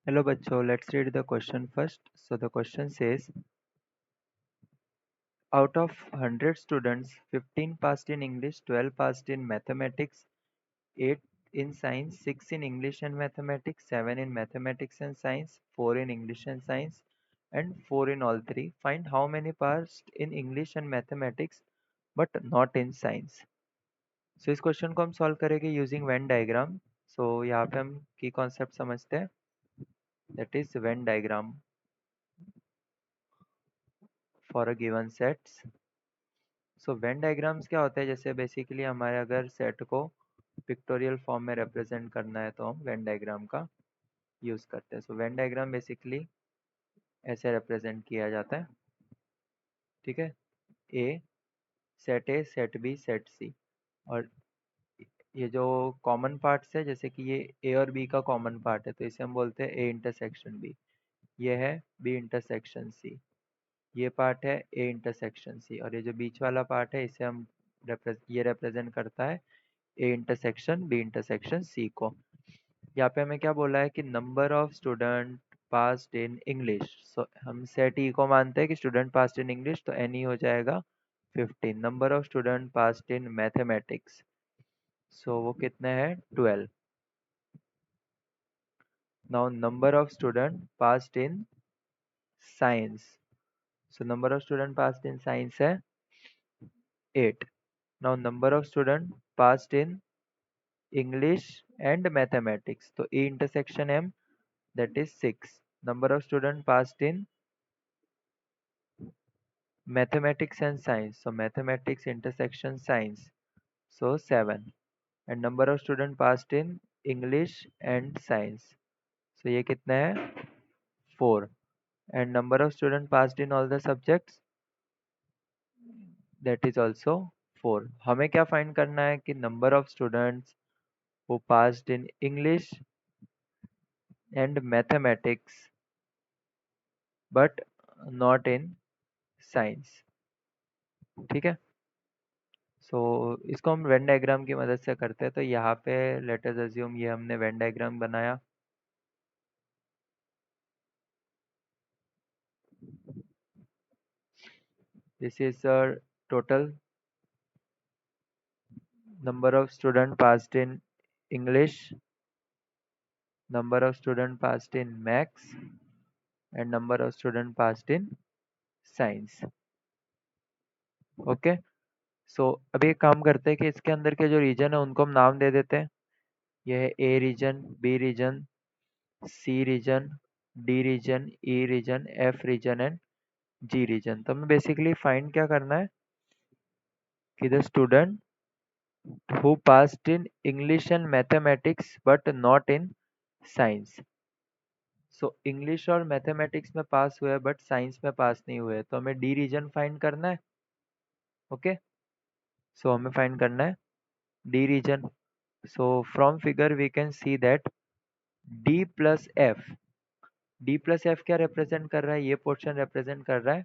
Hello bachcho, let's read the question first. So the question says, out of 100 students, 15 passed in English, 12 passed in mathematics, 8 in science, 6 in English and mathematics, 7 in mathematics and science, 4 in English and science, and 4 in all three. Find how many passed in English and mathematics but not in science. So इस question को हम solve करेंगे using Venn diagram. सो यहाँ पे हम की concept समझते हैं, that is Venn diagram for a given sets. So Venn diagrams क्या होता है, जैसे बेसिकली हमारे अगर सेट को पिक्टोरियल फॉर्म में रिप्रेजेंट करना है तो हम वेन डायग्राम का यूज़ करते हैं. सो वेन डायग्राम बेसिकली ऐसे रिप्रेजेंट किया जाता है. ठीक है, ए, सेट बी, सेट सी. और ये जो कॉमन पार्ट्स है, जैसे कि ये ए और बी का कॉमन पार्ट है तो इसे हम बोलते हैं ए इंटरसेक्शन बी. ये है बी इंटरसेक्शन सी. ये पार्ट है ए इंटरसेक्शन सी, और ये जो बीच वाला पार्ट है इसे हम ये रिप्रेजेंट करता है A intersection B intersection C को. यहाँ पे हमें क्या बोला है कि number of student passed in English. So हम सेट ई को मानते हैं कि स्टूडेंट पास्ड इन इंग्लिश, तो एन ई हो जाएगा 15. Number of student passed in mathematics, so वो कितने हैं 12. Now number of student passed in science, so number of student passed in science है 8. Now number of student passed in English and mathematics, तो E intersection M, that is 6. Number of students passed in mathematics and science, so mathematics intersection science, so 7. And number of students passed in English and science, so ये कितना है 4. And number of students passed in all the subjects, that is also 4. हमें क्या find करना है कि number of students who passed in English and mathematics but not in science. ठीक है, सो इसको हम वेन डायग्राम की मदद से करते हैं. तो यहाँ पे लेट अस अज्यूम ये हमने वेन डायग्राम बनाया. This is total number of student passed in English, number of student passed in maths and number of student passed in science. Okay, so अभी एक काम करते हैं कि इसके अंदर के जो रीजन है उनको हम नाम दे देते हैं. यह है A region, B region, C region, D region, E region, F region and G region. तो हमें बेसिकली फाइंड क्या करना है कि the student who passed in English and mathematics but not in science. So English और mathematics में पास हुए but science में पास नहीं हुए, तो हमें डी रीजन फाइंड करना है. ओके, सो हमें फाइंड करना है D region. So from figure we can see that D plus F, D plus F क्या रिप्रेजेंट कर रहा है, ये पोर्शन रिप्रेजेंट कर रहा है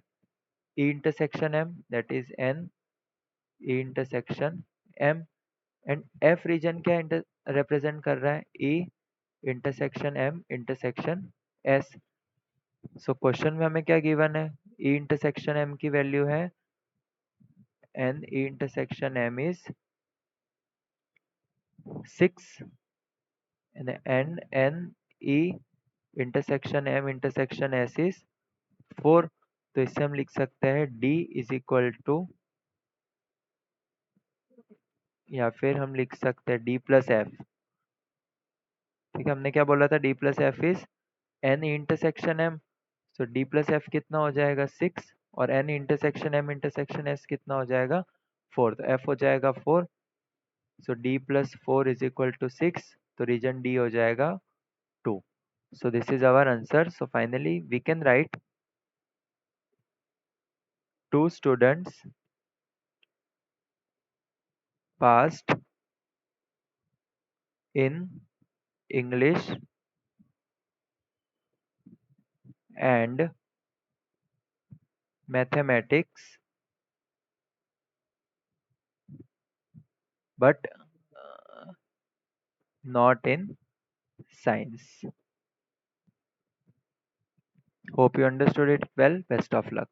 E intersection M, that is n E intersection M. And F region क्या रिप्रेजेंट कर रहा है, E intersection M intersection S. So question में हमें क्या गिवन है, ई इंटरसेक्शन एम की वैल्यू है n E intersection M is 6 and n E intersection M intersection S is 4. तो इससे हम लिख सकते हैं डी इज इक्वल टू, या फिर हम लिख सकते हैं डी प्लस एफ. ठीक है, हमने क्या बोला था, D plus F is N intersection M. So D plus F कितना हो जाएगा 6, और N intersection M intersection S कितना हो जाएगा 4, तो एफ हो जाएगा 4. So D plus 4 is equal to 6, तो रीजन डी हो जाएगा 2. So this is our answer. So finally we can write 2 students passed in English and mathematics but not in science. Hope you understood it well. Best of luck.